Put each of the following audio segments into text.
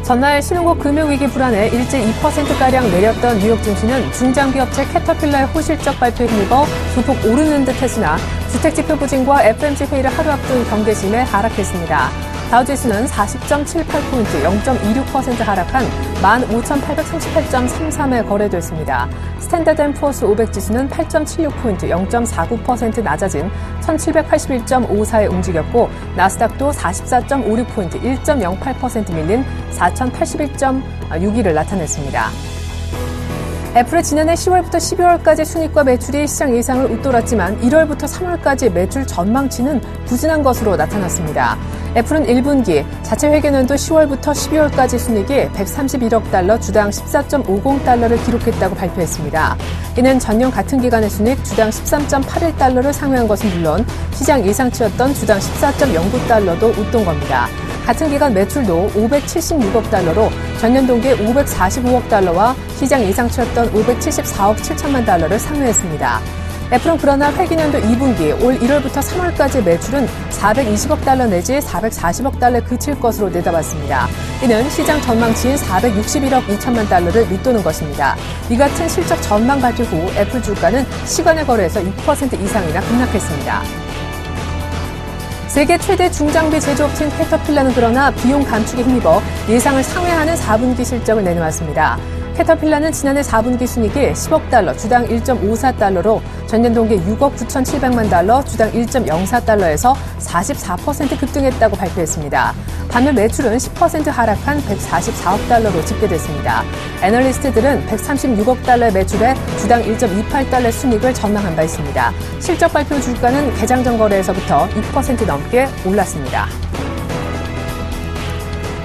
전날 신흥국 금융위기 불안에 일제 2%가량 내렸던 뉴욕 증시는 중장비 업체 캐터필러의 호실적 발표에 힘입어 소폭 오르는 듯 했으나 주택지표 부진과 FOMC 회의를 하루 앞둔 경계심에 하락했습니다. 다우지수는 40.78포인트 0.26% 하락한 15,838.33에 거래됐습니다. 스탠다드앤푸어스 500 지수는 8.76포인트 0.49% 낮아진 1,781.54에 움직였고 나스닥도 44.56포인트 1.08% 밀린 4,081.61을 나타냈습니다. 애플의 지난해 10월부터 12월까지 순이익과 매출이 시장 예상을 웃돌았지만 1월부터 3월까지 매출 전망치는 부진한 것으로 나타났습니다. 애플은 1분기 자체 회계연도 10월부터 12월까지 순이익이 131억 달러, 주당 14.50달러를 기록했다고 발표했습니다. 이는 전년 같은 기간의 순이익 주당 13.81달러를 상회한 것은 물론 시장 예상치였던 주당 14.09달러도 웃돈 겁니다. 같은 기간 매출도 576억 달러로 전년 동기에 545억 달러와 시장 예상치였던 574억 7천만 달러를 상회했습니다. 애플은 그러나 회계연도 2분기 올 1월부터 3월까지 매출은 420억 달러 내지 440억 달러에 그칠 것으로 내다봤습니다. 이는 시장 전망치인 461억 2천만 달러를 밑도는 것입니다. 이 같은 실적 전망 발표 후 애플 주가는 시간의 거래에서 6% 이상이나 급락했습니다. 세계 최대 중장비 제조업체인 캐터필러는 그러나 비용 감축에 힘입어 예상을 상회하는 4분기 실적을 내놓았습니다. 캐터필러는 지난해 4분기 순이익이 10억 달러, 주당 1.54달러로 전년 동기 6억 9,700만 달러, 주당 1.04달러에서 44% 급등했다고 발표했습니다. 반면 매출은 10% 하락한 144억 달러로 집계됐습니다. 애널리스트들은 136억 달러의 매출에 주당 1.28달러의 순이익을 전망한 바 있습니다. 실적 발표 주가는 개장 전 거래에서부터 6% 넘게 올랐습니다.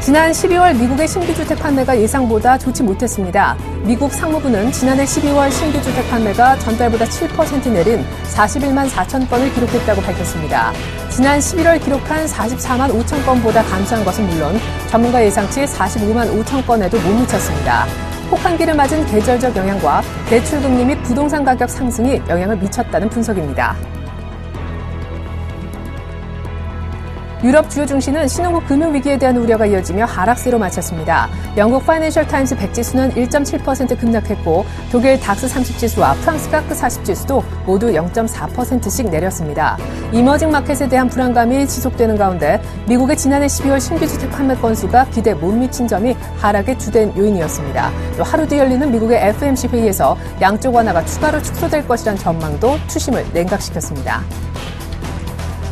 지난 12월 미국의 신규주택 판매가 예상보다 좋지 못했습니다. 미국 상무부는 지난해 12월 신규주택 판매가 전달보다 7% 내린 41만 4천 건을 기록했다고 밝혔습니다. 지난 11월 기록한 44만 5천 건보다 감소한 것은 물론 전문가 예상치 45만 5천 건에도 못 미쳤습니다. 혹한기를 맞은 계절적 영향과 대출금리 및 부동산 가격 상승이 영향을 미쳤다는 분석입니다. 유럽 주요 증시는 신흥국 금융위기에 대한 우려가 이어지며 하락세로 마쳤습니다. 영국 파이낸셜 타임스 100지수는 1.7% 급락했고 독일 닥스 30지수와 프랑스 카크 40지수도 모두 0.4%씩 내렸습니다. 이머징 마켓에 대한 불안감이 지속되는 가운데 미국의 지난해 12월 신규주택 판매 건수가 기대에 못 미친 점이 하락의 주된 요인이었습니다. 또 하루 뒤 열리는 미국의 FOMC 회의에서 양적 완화가 추가로 축소될 것이란 전망도 추심을 냉각시켰습니다.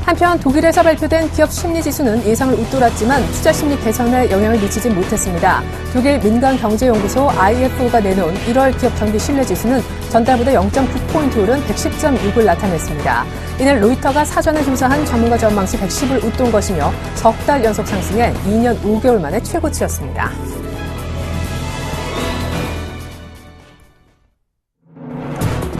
한편 독일에서 발표된 기업 심리지수는 예상을 웃돌았지만 투자 심리 개선에 영향을 미치지 못했습니다. 독일 민간경제연구소 IFO가 내놓은 1월 기업 경기 신뢰지수는 전달보다 0.9포인트 오른 110.6을 나타냈습니다. 이는 로이터가 사전에 조사한 전문가 전망치 110을 웃돈 것이며 석 달 연속 상승해 2년 5개월 만에 최고치였습니다.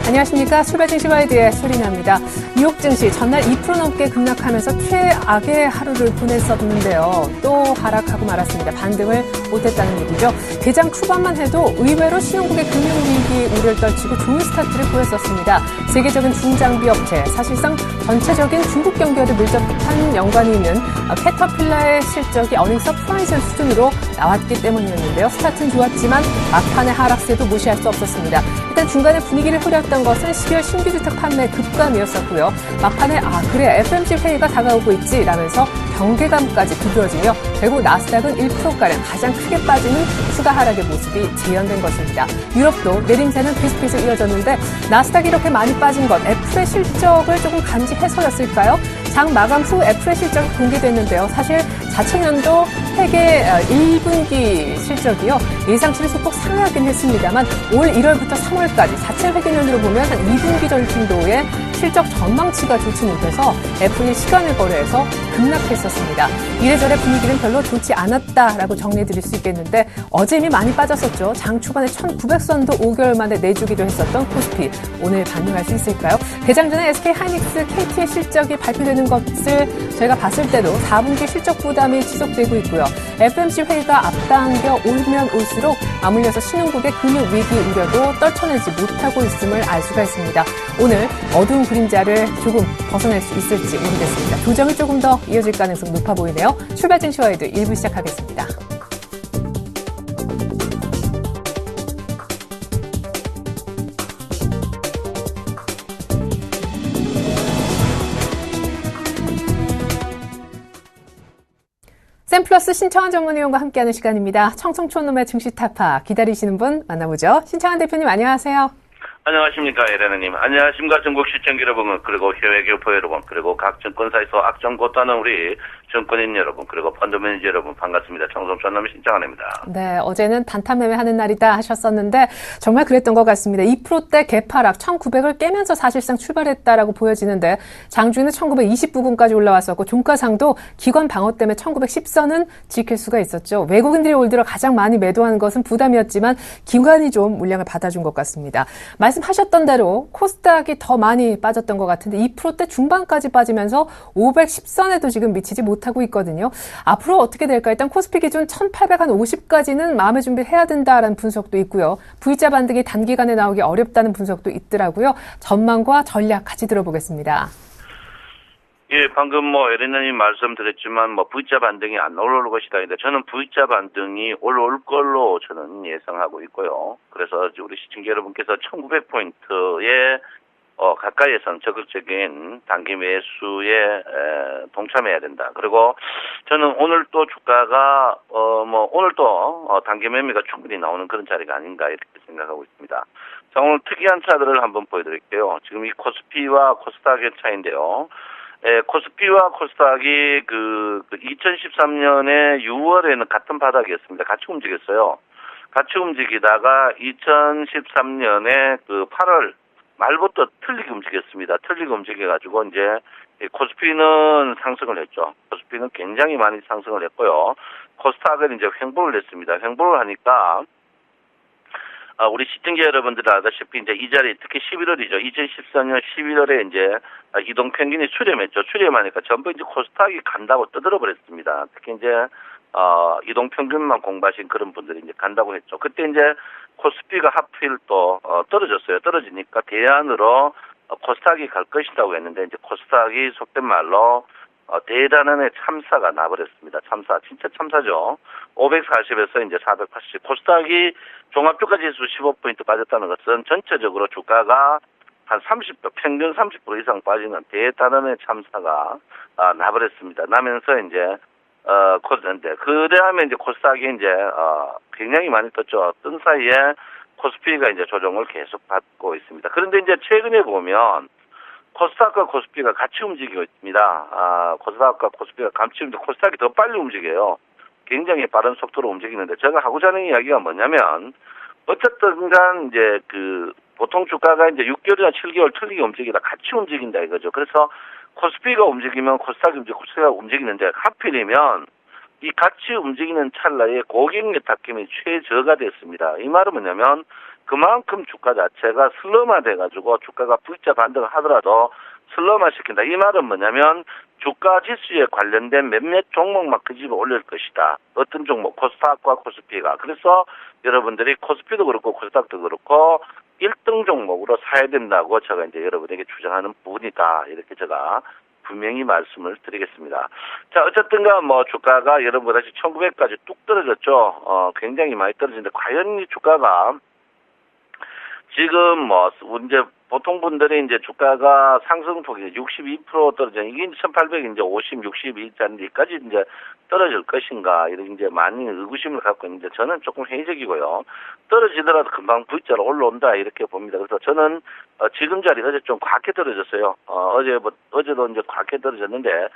안녕하십니까. 출발 증시 와이드의 소리나입니다. 뉴욕 증시 전날 2% 넘게 급락하면서 최악의 하루를 보냈었는데요. 또 하락하고 말았습니다. 반등을 못했다는 얘기죠. 개장 초반만 해도 의외로 신흥국의 금융위기 우려를 떨치고 좋은 스타트를 보였었습니다. 세계적인 중장비 업체, 사실상 전체적인 중국 경기와도 밀접한 연관이 있는 캐터필러의 실적이 어닝 서프라이즈 수준으로 나왔기 때문이었는데요. 스타트는 좋았지만 막판의 하락세도 무시할 수 없었습니다. 일단 중간에 분위기를 흐렸던 것은 12월 신규주택 판매 급감이었었고요. 막판에 그래 FOMC 회의가 다가오고 있지 라면서 경계감까지 두드러지며 결국 나스닥은 1%가량 가장 크게 빠지는 추가 하락의 모습이 재현된 것입니다. 유럽도 내림세는 비슷비슷 이어졌는데 나스닥이 이렇게 많이 빠진 것 애플의 실적을 조금 간지해서였을까요? 장 마감 후 애플의 실적이 공개됐는데요. 사실 자체년도 회계 1분기 실적이요. 예상치를 소폭 상회하긴 했습니다만 올 1월부터 3월까지 자체 회계년으로 보면 한 2분기 정도의 실적 전망치가 좋지 못해서 애플이 시간을 거래해서 급락했었습니다. 이래저래 분위기는 별로 좋지 않았다라고 정리해드릴 수 있겠는데 어제 이미 많이 빠졌었죠. 장 초반에 1900선도 5개월 만에 내주기도 했었던 코스피. 오늘 반등할 수 있을까요? 개장 전에 SK하이닉스, KT의 실적이 발표되는 것을 저희가 봤을 때도 4분기 실적 부담이 지속되고 있고요. FOMC 회의가 앞당겨 오면 올수록 맞물려서 신흥국의 금융위기 우려도 떨쳐내지 못하고 있음을 알 수가 있습니다. 오늘 어두운 그림자를 조금 벗어날 수 있을지 모르겠습니다. 조정이 조금 더 이어질 가능성 높아 보이네요. 출발 증시 와이드 1부 시작하겠습니다. 시즌 플러스 신청한 전문위원과 함께하는 시간입니다. 청청촌놈의 증시 타파 기다리시는 분 만나보죠. 신청한 대표님 안녕하세요. 안녕하십니까, 에레나님. 안녕하십니까, 전국 시청자 여러분, 그리고 해외 교포 여러분, 그리고 각 정권사에서 악정 곧다는 우리 정권인 여러분, 그리고 펀드 매니저 여러분, 반갑습니다. 청송촌놈 신청합니다. 네, 어제는 단타 매매하는 날이다 하셨었는데 정말 그랬던 것 같습니다. 2%대 개파락 1900을 깨면서 사실상 출발했다라고 보여지는데 장중에는 1920부근까지 올라왔었고 종가상도 기관 방어 때문에 1910선은 지킬 수가 있었죠. 외국인들이 올 들어 가장 많이 매도하는 것은 부담이었지만 기관이 좀 물량을 받아준 것 같습니다. 말씀하셨던 대로 코스닥이 더 많이 빠졌던 것 같은데 2%대 중반까지 빠지면서 510선에도 지금 미치지 못하고 있거든요. 앞으로 어떻게 될까? 일단 코스피 기준 1850까지는 마음의 준비를 해야 된다라는 분석도 있고요. V자 반등이 단기간에 나오기 어렵다는 분석도 있더라고요. 전망과 전략 같이 들어보겠습니다. 예, 방금 에레나님 말씀드렸지만 V자 반등이 안 올라올 것이다. 근데 저는 V자 반등이 올라올 걸로 저는 예상하고 있고요. 그래서 우리 시청자 여러분께서 1900포인트에 가까이에선 적극적인 단기 매수에 동참해야 된다. 그리고 저는 오늘 또 주가가 오늘 또 단기 매매가 충분히 나오는 그런 자리가 아닌가 이렇게 생각하고 있습니다. 자, 오늘 특이한 차들을 한번 보여드릴게요. 지금 이 코스피와 코스닥의 차인데요. 코스피와 코스닥이 2013년에 6월에는 같은 바닥이었습니다. 같이 움직였어요. 같이 움직이다가 2013년에 8월 말부터 틀리게 움직였습니다. 틀리게 움직여가지고 이제 코스피는 상승을 했죠. 코스피는 굉장히 많이 상승을 했고요. 코스닥은 이제 횡보를 했습니다. 횡보를 하니까 우리 시청자 여러분들 아다시피 이제 이 자리 특히 11월이죠. 2014년 11월에 이제 이동 평균이 수렴했죠. 수렴하니까 전부 이제 코스닥이 간다고 떠들어 버렸습니다. 특히 이제 이동 평균만 공부하신 그런 분들이 이제 간다고 했죠. 그때 이제 코스피가 하필 또 떨어졌어요. 떨어지니까 대안으로 코스닥이 갈 것이라고 했는데 이제 코스닥이 속된 말로 대단한 참사가 나버렸습니다. 참사, 진짜 참사죠. 540에서 이제 480. 코스닥이 종합주가 지수 15포인트 빠졌다는 것은 전체적으로 주가가 한 30%, 평균 30% 이상 빠지는 대단한 참사가 나버렸습니다. 나면서 이제 그다음에 이제 코스닥이 이제 굉장히 많이 떴죠. 뜬 사이에 코스피가 이제 조정을 계속 받고 있습니다. 그런데 이제 최근에 보면 코스닥과 코스피가 같이 움직이고 있습니다. 코스닥과 코스피가 같이 움직이고 코스닥이 더 빨리 움직여요. 굉장히 빠른 속도로 움직이는데 제가 하고자 하는 이야기가 뭐냐면 어쨌든 간 이제 보통 주가가 이제 6개월이나 7개월 틀리게 움직이다 같이 움직인다 이거죠. 그래서 코스피가 움직이면 코스닥이 움직이고 코스피가 움직이는데 하필이면 이 같이 움직이는 찰나에 고객 예탁금이 최저가 됐습니다. 이 말은 뭐냐면 그만큼 주가 자체가 슬럼화돼가지고 주가가 V자 반등을 하더라도 슬럼화 시킨다. 이 말은 뭐냐면 주가 지수에 관련된 몇몇 종목만 그 집에 올릴 것이다. 어떤 종목, 코스닥과 코스피가. 그래서 여러분들이 코스피도 그렇고 코스닥도 그렇고 1등 종목으로 사야 된다고 제가 이제 여러분에게 주장하는 부분이다. 이렇게 제가 분명히 말씀을 드리겠습니다. 자, 어쨌든가 주가가 여러분보다 1900까지 뚝 떨어졌죠. 굉장히 많이 떨어지는데 과연 이 주가가 지금 이제 보통 분들이 이제 주가가 상승폭이 62% 떨어져 이게 1800 이제 50, 62짜리까지 이제 떨어질 것인가 이런 이제 많이 의구심을 갖고 있는데 저는 조금 회의적이고요. 떨어지더라도 금방 V자로 올라온다 이렇게 봅니다. 그래서 저는 지금 자리 어제 좀 과하게 떨어졌어요. 어제도 이제 과하게 떨어졌는데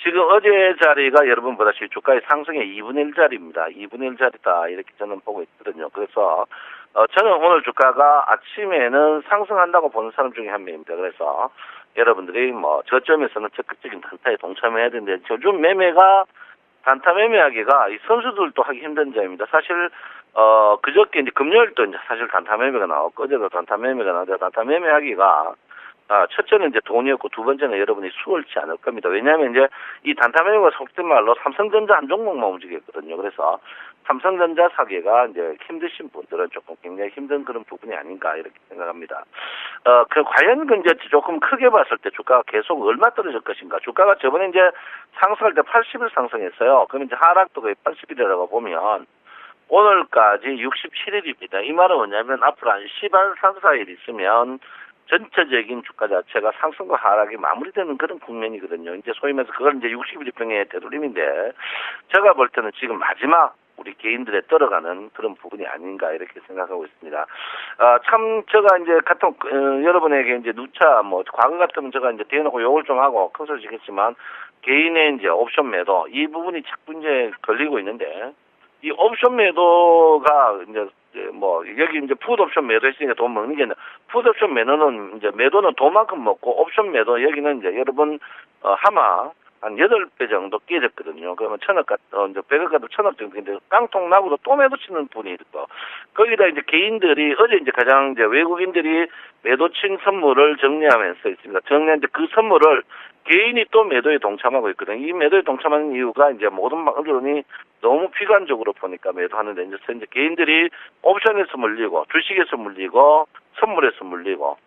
지금 어제 자리가 여러분 보다시피 주가의 상승의 2분의 1 자리입니다. 2분의 1 자리다 이렇게 저는 보고 있거든요. 그래서 저는 오늘 주가가 아침에는 상승한다고 보는 사람 중에 한 명입니다. 그래서 여러분들이 저점에서는 적극적인 단타에 동참해야 되는데 요즘 매매가 단타 매매하기가 이 선수들도 하기 힘든 점입니다. 사실 그저께 이제 금요일도 이제 사실 단타 매매가 나왔고 어제도 단타 매매가 나왔는데 단타 매매하기가 첫째는 이제 돈이 없고 두 번째는 여러분이 수월치 않을 겁니다. 왜냐하면 이제 이 단타 매매가 속된 말로 삼성전자 한 종목만 움직였거든요. 그래서 삼성전자 사기가 이제 힘드신 분들은 조금 굉장히 힘든 그런 부분이 아닌가 이렇게 생각합니다. 과연 이제 조금 크게 봤을 때 주가가 계속 얼마 떨어질 것인가? 주가가 저번에 이제 상승할 때 80일 상승했어요. 그럼 이제 하락도 거의 80일이라고 보면 오늘까지 67일입니다. 이 말은 뭐냐면 앞으로 한 14일 있으면 전체적인 주가 자체가 상승과 하락이 마무리되는 그런 국면이거든요. 이제 소위 말해서 그걸 이제 60일평의 되돌림인데, 제가 볼 때는 지금 마지막 우리 개인들의 떨어가는 그런 부분이 아닌가 이렇게 생각하고 있습니다. 참 제가 이제 같은 여러분에게 이제 누차 뭐 과거 같으면 제가 이제 대놓고 욕을 좀 하고 큰 소리 지겠지만 개인의 이제 옵션 매도 이 부분이 자꾸 이제 걸리고 있는데, 이 옵션 매도가 이제 뭐 여기 이제 풋 옵션 매도했으니까 돈 먹는 게 아니라 풋 옵션 매도는 이제 매도는 돈만큼 먹고 옵션 매도 여기는 이제 여러분 아마 한 8배 정도 깨졌거든요. 그러면 1,000억 이제 100억 가도 1,000억 정도인데 깡통 나고도 또 매도 치는 분이 있고, 거기다 이제 개인들이 어제 이제 가장 이제 외국인들이 매도친 선물을 정리하면서 있습니다. 정리하는데 그 선물을 개인이 또 매도에 동참하고 있거든요. 이 매도에 동참하는 이유가 이제 모든 언론이 너무 비관적으로 보니까 매도하는데, 이제 개인들이 옵션에서 물리고 주식에서 물리고 선물에서 물리고,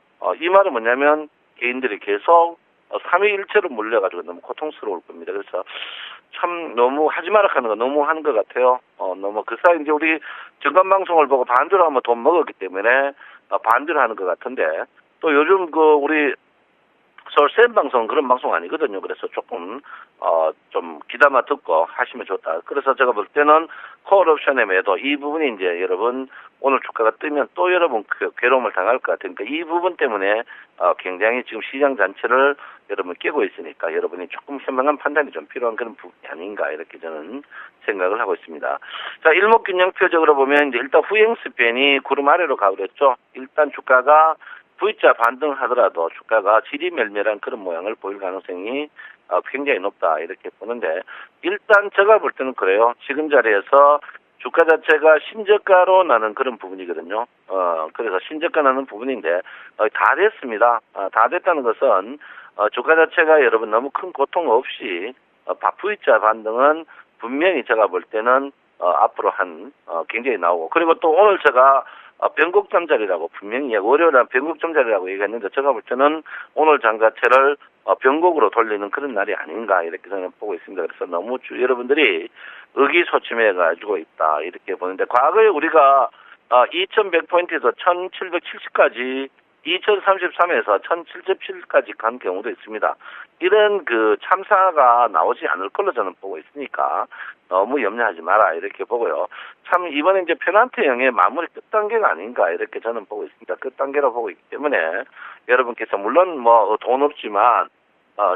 이 말은 뭐냐면 개인들이 계속 3위1체로 물려가지고 너무 고통스러울 겁니다. 그래서 참 너무 하지 마라 하는 거 너무 하는 것 같아요. 너무 그 사이 이제 우리 정관방송을 보고 반대로 하면 돈 먹었기 때문에 반대로 하는 것 같은데, 또 요즘 그 우리 서울 센 방송 그런 방송 아니거든요. 그래서 조금 좀 귀담아 듣고 하시면 좋다. 그래서 제가 볼 때는 콜 옵션의 매도 이 부분이 이제 여러분 오늘 주가가 뜨면 또 여러분 괴로움을 당할 것 같으니까 이 부분 때문에 굉장히 지금 시장 전체를 여러분 깨고 있으니까 여러분이 조금 현명한 판단이 좀 필요한 그런 부분이 아닌가 이렇게 저는 생각을 하고 있습니다. 자, 일목균형표적으로 보면 이제 일단 후행 스팬이 구름 아래로 가고 그랬죠. 일단 주가가 V자 반등하더라도 주가가 지리멸멸한 그런 모양을 보일 가능성이 굉장히 높다 이렇게 보는데, 일단 제가 볼 때는 그래요. 지금 자리에서 주가 자체가 신저가로 나는 그런 부분이거든요. 그래서 신저가 나는 부분인데 다 됐습니다. 다 됐다는 것은 주가 자체가 여러분 너무 큰 고통 없이 V자 반등은 분명히 제가 볼 때는 앞으로 굉장히 나오고, 그리고 또 오늘 제가 변곡점 자리라고 분명히 월요일에 변곡점 자리라고 얘기했는데, 제가 볼 때는 오늘 장 자체를 변곡으로 돌리는 그런 날이 아닌가 이렇게 저는 보고 있습니다. 그래서 너무 여러분들이 의기소침해 가지고 있다 이렇게 보는데, 과거에 우리가 2100포인트에서 1770까지 2033에서 1707까지 간 경우도 있습니다. 이런 그 참사가 나오지 않을 걸로 저는 보고 있으니까 너무 염려하지 마라 이렇게 보고요. 참 이번에 이제 페넌트형의 마무리 끝단계가 아닌가 이렇게 저는 보고 있습니다. 끝단계로 보고 있기 때문에 여러분께서 물론 뭐 돈 없지만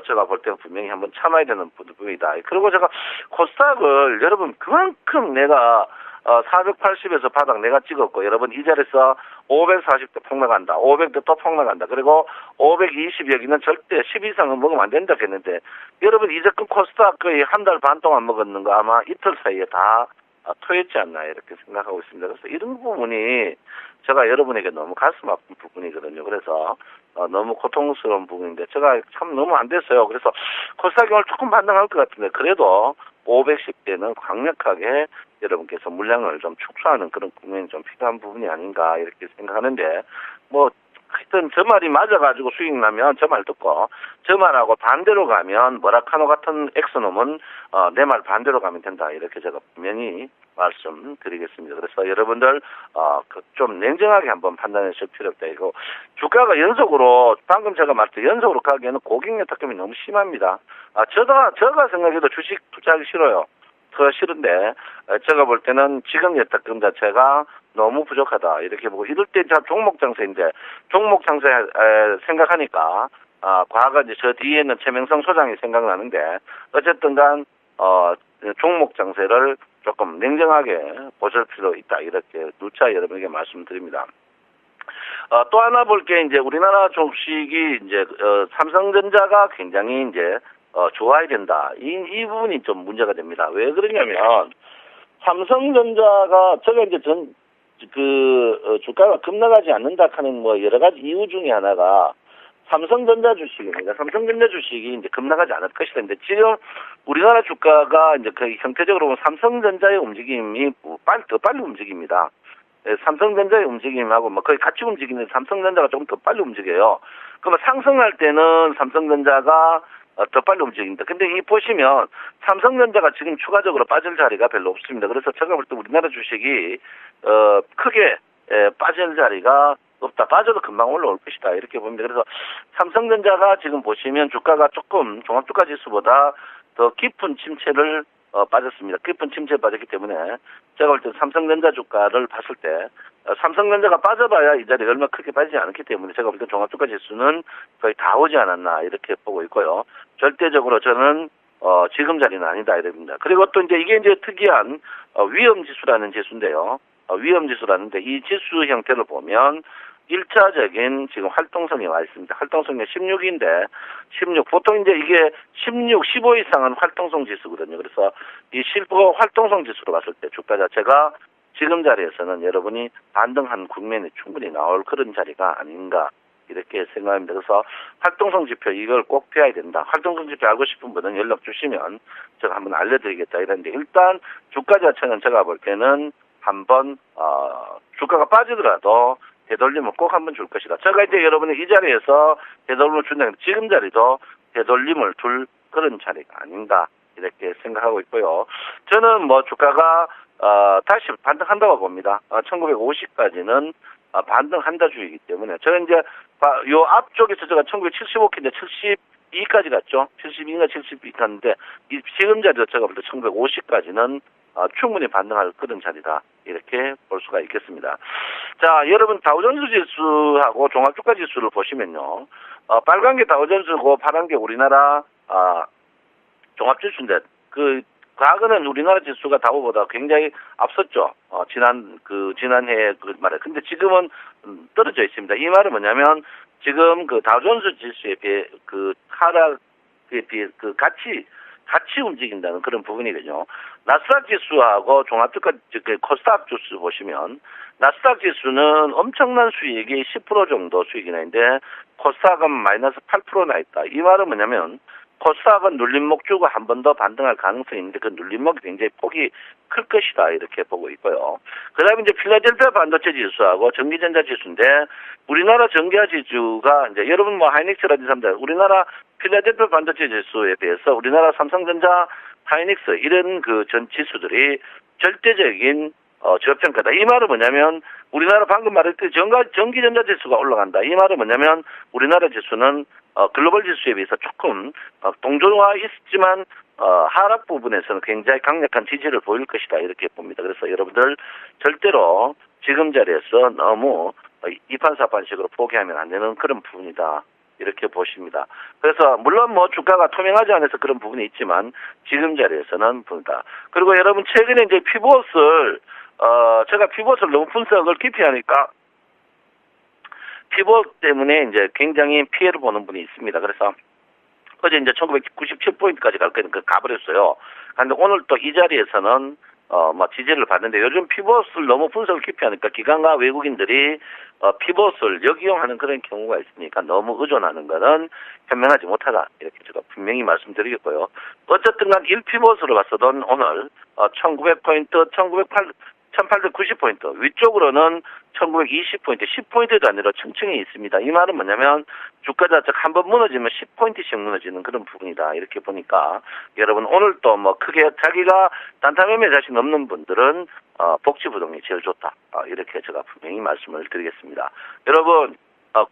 제가 볼 때는 분명히 한번 참아야 되는 부분이다. 그리고 제가 코스닥을 여러분 그만큼 내가 480에서 바닥 내가 찍었고, 여러분 이 자리에서 540대 폭락한다, 500대 또 폭락한다, 그리고 520 여기는 절대 10 이상은 먹으면 안 된다 했는데, 여러분 이제껏 코스닥 거의 한 달 반 동안 먹었는 거 아마 이틀 사이에 다 토했지 않나 이렇게 생각하고 있습니다. 그래서 이런 부분이 제가 여러분에게 너무 가슴 아픈 부분이거든요. 그래서 너무 고통스러운 부분인데 제가 참 너무 안 됐어요. 그래서 코스닥이 오늘 조금 반등할 것 같은데, 그래도 510대는 강력하게 여러분께서 물량을 좀 축소하는 그런 국면이 좀 필요한 부분이 아닌가 이렇게 생각하는데, 뭐 하여튼 저 말이 맞아가지고 수익 나면 저 말 듣고, 저 말하고 반대로 가면 머라카노 같은 엑스놈은 내 말 반대로 가면 된다 이렇게 제가 분명히 말씀드리겠습니다. 그래서 여러분들 좀 냉정하게 한번 판단하실 필요 없다. 이거 주가가 연속으로 방금 제가 말했듯이 연속으로 가기에는 고객 여타금이 너무 심합니다. 제가 생각해도 주식 투자하기 싫어요. 더 싫은데 제가 볼 때는 지금 여타금 자체가 너무 부족하다 이렇게 보고, 이럴 때 종목 장세인데 종목 장세 생각하니까 과거 이제 저 뒤에 있는 최명성 소장이 생각나는데, 어쨌든간 종목 장세를 조금 냉정하게 보실 필요 있다 이렇게 누차 여러분에게 말씀드립니다. 또 하나 볼 게 이제 우리나라 주식이 이제 삼성전자가 굉장히 이제 좋아야 된다. 이 부분이 좀 문제가 됩니다. 왜 그러냐면 삼성전자가 제가 이제 주가가 급락하지 않는다 하는 뭐 여러 가지 이유 중에 하나가 삼성전자 주식입니다. 삼성전자 주식이 이제 급락하지 않을 것이다. 근데 지금 우리나라 주가가 이제 그 형태적으로 보면 삼성전자의 움직임이 더 빨리 움직입니다. 삼성전자의 움직임하고 뭐 거의 같이 움직이는데 삼성전자가 조금 더 빨리 움직여요. 그러면 상승할 때는 삼성전자가 더 빨리 움직입니다. 근데 이 보시면 삼성전자가 지금 추가적으로 빠질 자리가 별로 없습니다. 그래서 제가 볼 때 우리나라 주식이 크게 빠질 자리가 없다. 빠져도 금방 올라올 것이다. 이렇게 봅니다. 그래서 삼성전자가 지금 보시면 주가가 조금 종합주가지수보다 더 깊은 침체를 빠졌습니다. 깊은 침체에 빠졌기 때문에 제가 볼 때 삼성전자 주가를 봤을 때 삼성전자가 빠져봐야 이 자리에 얼마 크게 빠지지 않기 때문에 제가 볼 때 종합주가지수는 거의 다 오지 않았나 이렇게 보고 있고요. 절대적으로 저는 지금 자리는 아니다 이럽니다. 그리고 또 이게 이제 특이한 위험지수라는 지수인데요. 위험지수라는데 이 지수 형태를 보면 1차적인 지금 활동성이 와 있습니다. 활동성이 16인데 16 보통 이제 이게 16, 15 이상은 활동성 지수거든요. 그래서 이 실버 활동성 지수로 봤을 때 주가 자체가 지금 자리에서는 여러분이 반등한 국면이 충분히 나올 그런 자리가 아닌가 이렇게 생각합니다. 그래서 활동성 지표 이걸 꼭 배워야 된다. 활동성 지표 알고 싶은 분은 연락 주시면 제가 한번 알려드리겠다 이랬는데 일단 주가 자체는 제가 볼 때는 한번 주가가 빠지더라도 되돌림을 꼭 한번 줄 것이다. 제가 이제 여러분이 이 자리에서 되돌림을 준다면 지금 자리도 되돌림을 줄 그런 자리가 아닌가 이렇게 생각하고 있고요. 저는 뭐 주가가 다시 반등한다고 봅니다. 1950까지는 반등한다 주의이기 때문에 저는 이제 요 앞쪽에서 제가 1975인데 72까지 갔죠. 72인가 72 갔는데 이 지금 자리도 제가 볼 때 1950까지는 충분히 반등할 그런 자리다 이렇게 볼 수가 있겠습니다. 자, 여러분 다우존스 지수하고 종합주가 지수를 보시면요, 빨간 게 다우존스고 파란 게 우리나라 종합지수인데 과거는 우리나라 지수가 다우보다 굉장히 앞섰죠. 지난해 말에. 근데 지금은 떨어져 있습니다. 이 말은 뭐냐면 지금 다우존스 지수에 비해 하락에 비해 같이 움직인다는 그런 부분이거든요. 나스닥 지수하고 종합주가 코스닥 지수 보시면 나스닥 지수는 엄청난 수익이 10% 정도 수익이 나는데 코스닥은 마이너스 8% 나 있다. 이 말은 뭐냐면 코스닥은 눌림목 주고 한 번 더 반등할 가능성이 있는데 그 눌림목이 굉장히 폭이 클 것이다 이렇게 보고 있고요. 그다음에 이제 필라델피아 반도체 지수하고 전기전자 지수인데 우리나라 전기화 지수가 이제 여러분 뭐 하이닉스라든지 사람들 우리나라 필라델피아 반도체 지수에 비해서 우리나라 삼성전자, 하이닉스 이런 전 지수들이 절대적인 저평가다. 이 말은 뭐냐면 우리나라 방금 말했듯이 전기전자 지수가 올라간다. 이 말은 뭐냐면 우리나라 지수는 글로벌 지수에 비해서 조금 동조화 있지만 하락 부분에서는 굉장히 강력한 지지를 보일 것이다 이렇게 봅니다. 그래서 여러분들 절대로 지금 자리에서 너무 이판사판식으로 포기하면 안 되는 그런 부분이다 이렇게 보십니다. 그래서 물론 뭐 주가가 투명하지 않아서 그런 부분이 있지만 지금 자리에서는 본다. 그리고 여러분 최근에 이제 피봇을 제가 피봇을 너무 분석을 깊이 하니까 피봇 때문에 이제 굉장히 피해를 보는 분이 있습니다. 그래서 어제 이제 1997포인트까지 갈 거니까 가버렸어요. 그런데 오늘 또 이 자리에서는 지지를 받는데 요즘 피봇을 너무 분석을 깊이 하니까 기관과 외국인들이 피봇을 역이용하는 그런 경우가 있으니까 너무 의존하는 것은 현명하지 못하다. 이렇게 제가 분명히 말씀드리겠고요. 어쨌든 간 1피봇으로 봤어도 오늘 1900포인트, 1890포인트, 위쪽으로는 1920포인트, 10포인트 단위로 층층이 있습니다. 이 말은 뭐냐면 주가 자체가 한번 무너지면 10포인트씩 무너지는 그런 부분이다. 이렇게 보니까 여러분 오늘 또 크게 자기가 단타 매매 자신 없는 분들은 복지부동이 제일 좋다. 이렇게 제가 분명히 말씀을 드리겠습니다. 여러분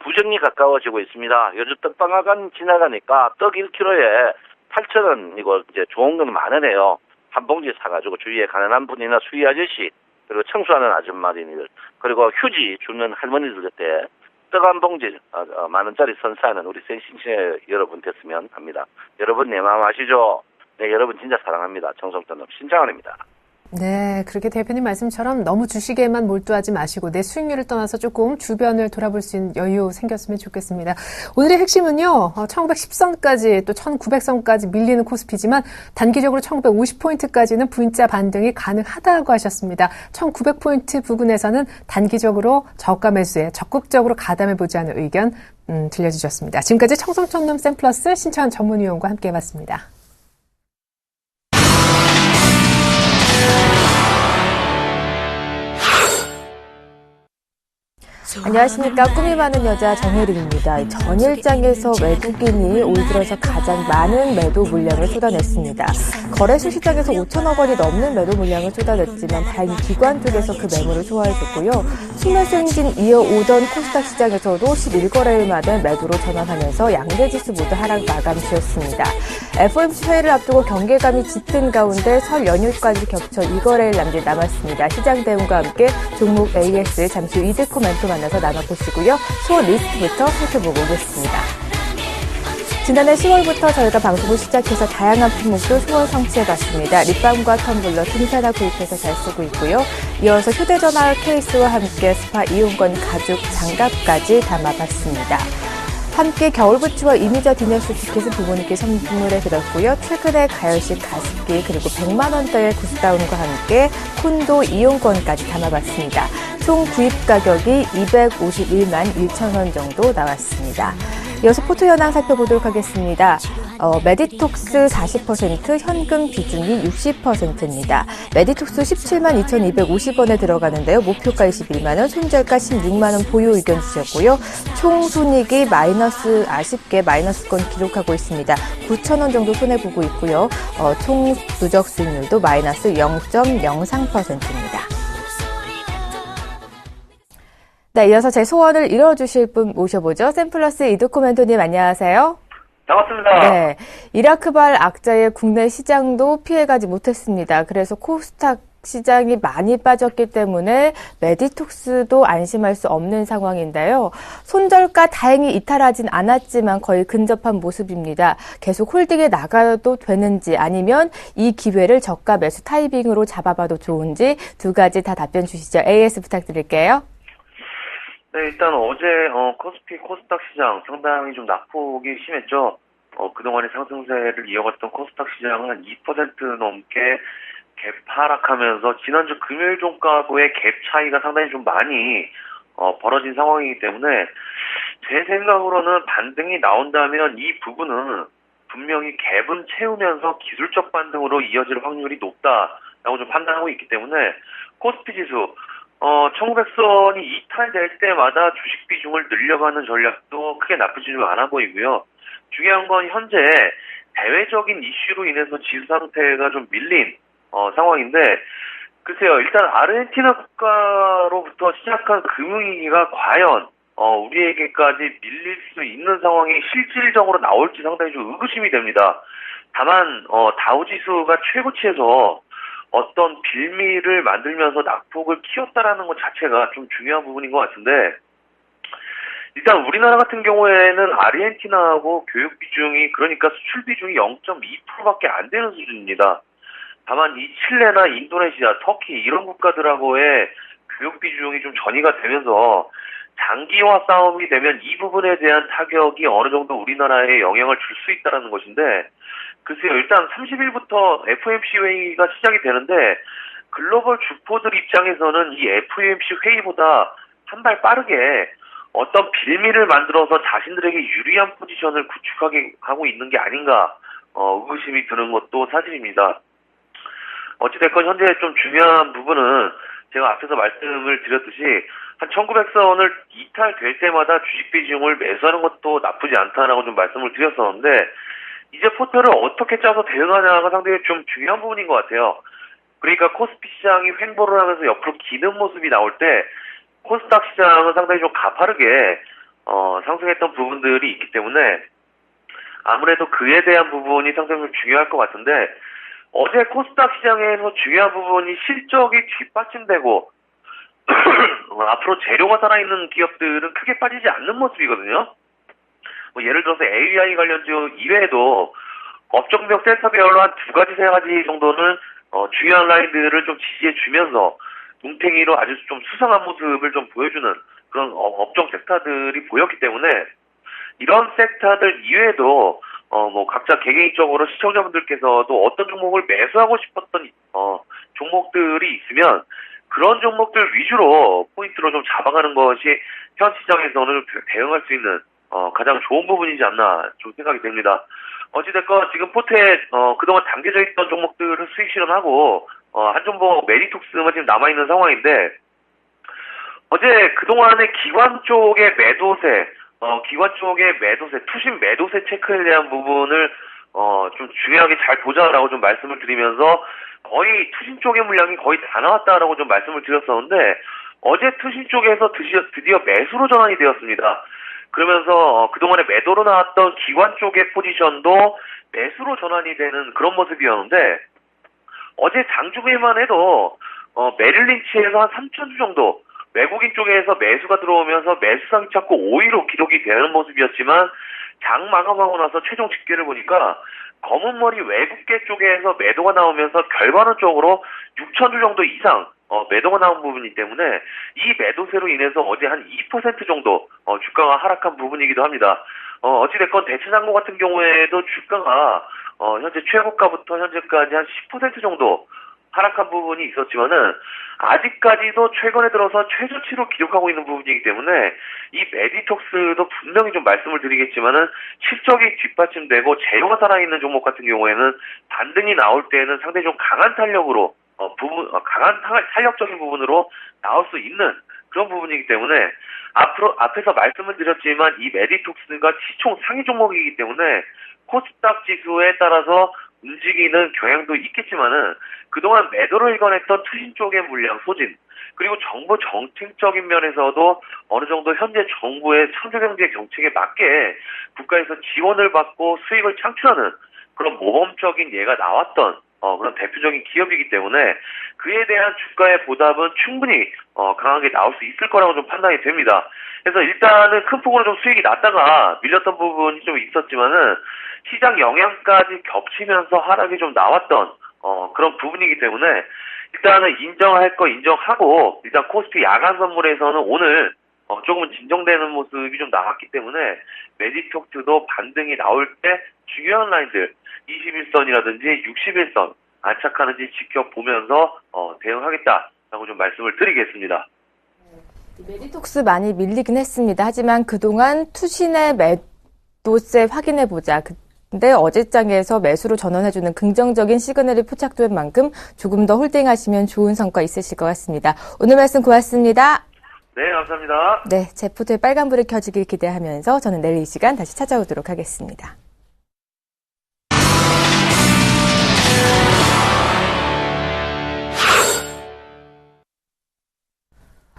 구정이 가까워지고 있습니다. 요즘 떡방아간 지나가니까 떡 1kg에 8,000원 이제 좋은 건 많으네요. 한 봉지 사가지고 주위에 가난한 분이나 수위 아저씨 그리고 청소하는 아줌마들 그리고 휴지 주는 할머니들 때 떡 한 봉지 10,000원짜리 선사하는 우리 센신시의 여러분 됐으면 합니다. 여러분 내 마음 아시죠? 네, 여러분 진짜 사랑합니다. 정성돈업 신창원입니다. 네, 그렇게 대표님 말씀처럼 너무 주식에만 몰두하지 마시고 내 수익률을 떠나서 조금 주변을 돌아볼 수 있는 여유 생겼으면 좋겠습니다. 오늘의 핵심은요, 1910선까지 또 1900선까지 밀리는 코스피지만 단기적으로 1950포인트까지는 V자 반등이 가능하다고 하셨습니다. 1900포인트 부근에서는 단기적으로 저가 매수에 적극적으로 가담해보자는 의견 들려주셨습니다. 지금까지 청성촌놈 샘플러스 신창원 전문위원과 함께 해봤습니다. 안녕하십니까. 꿈이 많은 여자 정혜림입니다. 전일장에서 외국인이 올 들어서 가장 많은 매도 물량을 쏟아냈습니다. 거래소 시장에서 5천억 원이 넘는 매도 물량을 쏟아냈지만 다행히 기관 쪽에서 그 매물을 소화해줬고요. 순매수 행진 이어오던 코스닥 시장에서도 11거래일 만에 매도로 전환하면서 양대지수 모두 하락 마감 지었습니다. FOMC 회의를 앞두고 경계감이 짙은 가운데 설 연휴까지 겹쳐 2거래일 남았습니다. 시장 대응과 함께 종목 AS 잠시 후 이득 코멘트 만나서 나눠보시고요. 수원 리스트부터 살펴보고 오겠습니다. 지난해 10월부터 저희가 방송을 시작해서 다양한 품목도 수원 성취해봤습니다. 립밤과 텀블러 등산 하나 구입해서 잘 쓰고 있고요. 이어서 휴대전화 케이스와 함께 스파 이용권 가죽 장갑까지 담아봤습니다. 함께 겨울부츠와 이미저 디너스 티켓은 부모님께 선물해 드렸고요. 최근에 가열식 가습기 그리고 100만 원대의 구스다운과 함께 콘도 이용권까지 담아봤습니다. 총 구입 가격이 251만 1천 원 정도 나왔습니다. 이어서 포토 현황 살펴보도록 하겠습니다. 메디톡스 40%, 현금 비중이 60%입니다. 메디톡스 17만 2,250원에 들어가는데요. 목표가 21만 원, 손절가 16만 원 보유 의견 주셨고요. 총 손익이 마이너스 아쉽게 마이너스권 기록하고 있습니다. 9천 원 정도 손해보고 있고요. 총 누적 수익률도 마이너스 0.03%입니다. 네, 이어서 제 소원을 이뤄주실 분 모셔보죠. 샘플러스 이두코 멘토님 안녕하세요. 반갑습니다. 네, 이라크발 악재의 국내 시장도 피해가지 못했습니다. 그래서 코스닥 시장이 많이 빠졌기 때문에 메디톡스도 안심할 수 없는 상황인데요. 손절가 다행히 이탈하진 않았지만 거의 근접한 모습입니다. 계속 홀딩에 나가도 되는지 아니면 이 기회를 저가 매수 타이밍으로 잡아봐도 좋은지 두 가지 다 답변 주시죠. AS 부탁드릴게요. 네, 일단 어제 코스피 코스닥 시장 상당히 좀 낙폭이 심했죠. 그동안의 상승세를 이어갔던 코스닥 시장은 2% 넘게 갭 하락하면서 지난주 금요일 종가보의 갭 차이가 상당히 좀 많이 벌어진 상황이기 때문에 제 생각으로는 반등이 나온다면 이 부분은 분명히 갭은 채우면서 기술적 반등으로 이어질 확률이 높다라고 좀 판단하고 있기 때문에 코스피 지수 1900선이 이탈될 때마다 주식 비중을 늘려가는 전략도 크게 나쁘지는 않아 보이고요. 중요한 건 현재 대외적인 이슈로 인해서 지수 상태가 좀 밀린 상황인데 글쎄요. 일단 아르헨티나 국가로부터 시작한 금융위기가 과연 우리에게까지 밀릴 수 있는 상황이 실질적으로 나올지 상당히 좀 의구심이 됩니다. 다만 다우지수가 최고치에서 어떤 빌미를 만들면서 낙폭을 키웠다라는 것 자체가 좀 중요한 부분인 것 같은데 일단 우리나라 같은 경우에는 아르헨티나하고 교육 비중이 그러니까 수출 비중이 0.2%밖에 안 되는 수준입니다. 다만 이 칠레나 인도네시아, 터키 이런 국가들하고의 교육 비중이 좀 전이가 되면서 장기화 싸움이 되면 이 부분에 대한 타격이 어느 정도 우리나라에 영향을 줄 수 있다는 것인데 글쎄요. 일단 30일부터 FOMC 회의가 시작이 되는데 글로벌 주포들 입장에서는 이 FOMC 회의보다 한 발 빠르게 어떤 빌미를 만들어서 자신들에게 유리한 포지션을 구축하고 있는 게 아닌가 의구심이 드는 것도 사실입니다. 어찌됐건 현재 좀 중요한 부분은 제가 앞에서 말씀을 드렸듯이 한 1900선을 이탈될 때마다 주식 비중을 매수하는 것도 나쁘지 않다라고 좀 말씀을 드렸었는데 이제 포트를 어떻게 짜서 대응하냐가 상당히 좀 중요한 부분인 것 같아요. 그러니까 코스피 시장이 횡보를 하면서 옆으로 기는 모습이 나올 때 코스닥 시장은 상당히 좀 가파르게 상승했던 부분들이 있기 때문에 아무래도 그에 대한 부분이 상당히 좀 중요할 것 같은데 어제 코스닥 시장에서 중요한 부분이 실적이 뒷받침되고 앞으로 재료가 살아있는 기업들은 크게 빠지지 않는 모습이거든요. 예를 들어서 AI 관련주 이외에도 업종별 섹터별로 한 두 가지, 세 가지 정도는 중요한 라인들을 좀 지지해 주면서 뭉탱이로 아주 좀 수상한 모습을 좀 보여주는 그런 업종 섹터들이 보였기 때문에 이런 섹터들 이외에도 각자 개개인적으로 시청자분들께서도 어떤 종목을 매수하고 싶었던 종목들이 있으면 그런 종목들 위주로 포인트로 좀 잡아가는 것이 현 시장에서는 대응할 수 있는 가장 좋은 부분이지 않나 좀 생각이 됩니다. 어찌됐건 지금 포트에 그동안 담겨져 있던 종목들을 수익 실현하고 한 종목 메디톡스만 지금 남아있는 상황인데 어제 그동안의 기관 쪽의 매도세, 투신 매도세 체크에 대한 부분을 좀 중요하게 잘 보자라고 좀 말씀을 드리면서 거의 투신 쪽의 물량이 거의 다 나왔다라고 좀 말씀을 드렸었는데 어제 투신 쪽에서 드디어 매수로 전환이 되었습니다. 그러면서 그동안에 매도로 나왔던 기관 쪽의 포지션도 매수로 전환이 되는 그런 모습이었는데 어제 장중에만 해도 메릴린치에서 한 3,000주 정도 외국인 쪽에서 매수가 들어오면서 매수상이 자꾸 5위로 기록이 되는 모습이었지만 장 마감하고 나서 최종 집계를 보니까 검은머리 외국계 쪽에서 매도가 나오면서 결과론적으로 6,000주 정도 이상 매도가 나온 부분이기 때문에 이 매도세로 인해서 어제 한 2% 정도 주가가 하락한 부분이기도 합니다. 어찌됐건 대체장고 같은 경우에도 주가가 현재 최고가부터 현재까지 한 10% 정도 하락한 부분이 있었지만은 아직까지도 최근에 들어서 최저치로 기록하고 있는 부분이기 때문에 이 메디톡스도 분명히 좀 말씀을 드리겠지만은 실적이 뒷받침되고 재료가 살아있는 종목 같은 경우에는 반등이 나올 때는 상당히 좀 강한 탄력으로 강한 탄력적인 부분으로 나올 수 있는 그런 부분이기 때문에 앞에서 말씀을 드렸지만 이 메디톡스가 시총 상위 종목이기 때문에 코스닥 지수에 따라서 움직이는 경향도 있겠지만은 그동안 매도를 일궈냈던 투신 쪽의 물량 소진 그리고 정부 정책적인 면에서도 어느 정도 현재 정부의 창조경제 정책에 맞게 국가에서 지원을 받고 수익을 창출하는 그런 모범적인 예가 나왔던 그런 대표적인 기업이기 때문에 그에 대한 주가의 보답은 충분히 강하게 나올 수 있을 거라고 좀 판단이 됩니다. 그래서 일단은 큰 폭으로 좀 수익이 났다가 밀렸던 부분이 좀 있었지만은 시장 영향까지 겹치면서 하락이 좀 나왔던 그런 부분이기 때문에 일단은 인정할 거 인정하고 일단 코스피 야간 선물에서는 오늘 조금은 진정되는 모습이 좀 나왔기 때문에 메디톡스도 반등이 나올 때 중요한 라인들 21선이라든지 61선 안착하는지 지켜보면서 대응하겠다라고 좀 말씀을 드리겠습니다. 메디톡스 많이 밀리긴 했습니다. 하지만 그동안 투신의 매도세 확인해보자. 근데 어제장에서 매수로 전환해주는 긍정적인 시그널이 포착된 만큼 조금 더 홀딩하시면 좋은 성과 있으실 것 같습니다. 오늘 말씀 고맙습니다. 네, 감사합니다. 네, 제 포트에 빨간불이 켜지길 기대하면서 저는 내일 이 시간 다시 찾아오도록 하겠습니다.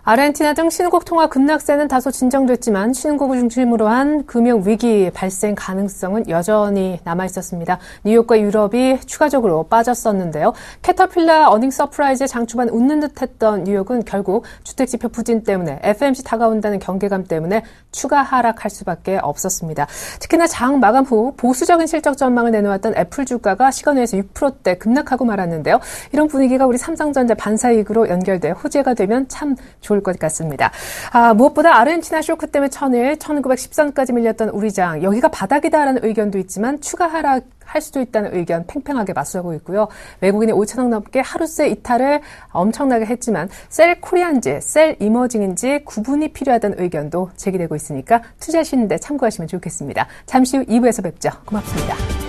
아르헨티나 등 신흥국 통화 급락세는 다소 진정됐지만 신흥국을 중심으로 한 금융위기 발생 가능성은 여전히 남아있었습니다. 뉴욕과 유럽이 추가적으로 빠졌었는데요. 캐터필라 어닝 서프라이즈에 장초반 웃는 듯했던 뉴욕은 결국 주택지표 부진 때문에 FOMC 다가온다는 경계감 때문에 추가 하락할 수밖에 없었습니다. 특히나 장 마감 후 보수적인 실적 전망을 내놓았던 애플 주가가 시간외에서 6%대 급락하고 말았는데요. 이런 분위기가 우리 삼성전자 반사이익으로 연결돼 호재가 되면 참 좋을 것 같습니다. 무엇보다 아르헨티나 쇼크 때문에 1910선까지 밀렸던 우리장 여기가 바닥이다라는 의견도 있지만 추가 하락할 수도 있다는 의견 팽팽하게 맞서고 있고요. 외국인이 5천억 넘게 하루세 이탈을 엄청나게 했지만 셀 코리안지, 셀 이머징인지 구분이 필요하다는 의견도 제기되고 있으니까 투자하시는 데 참고하시면 좋겠습니다. 잠시 후 2부에서 뵙죠. 고맙습니다.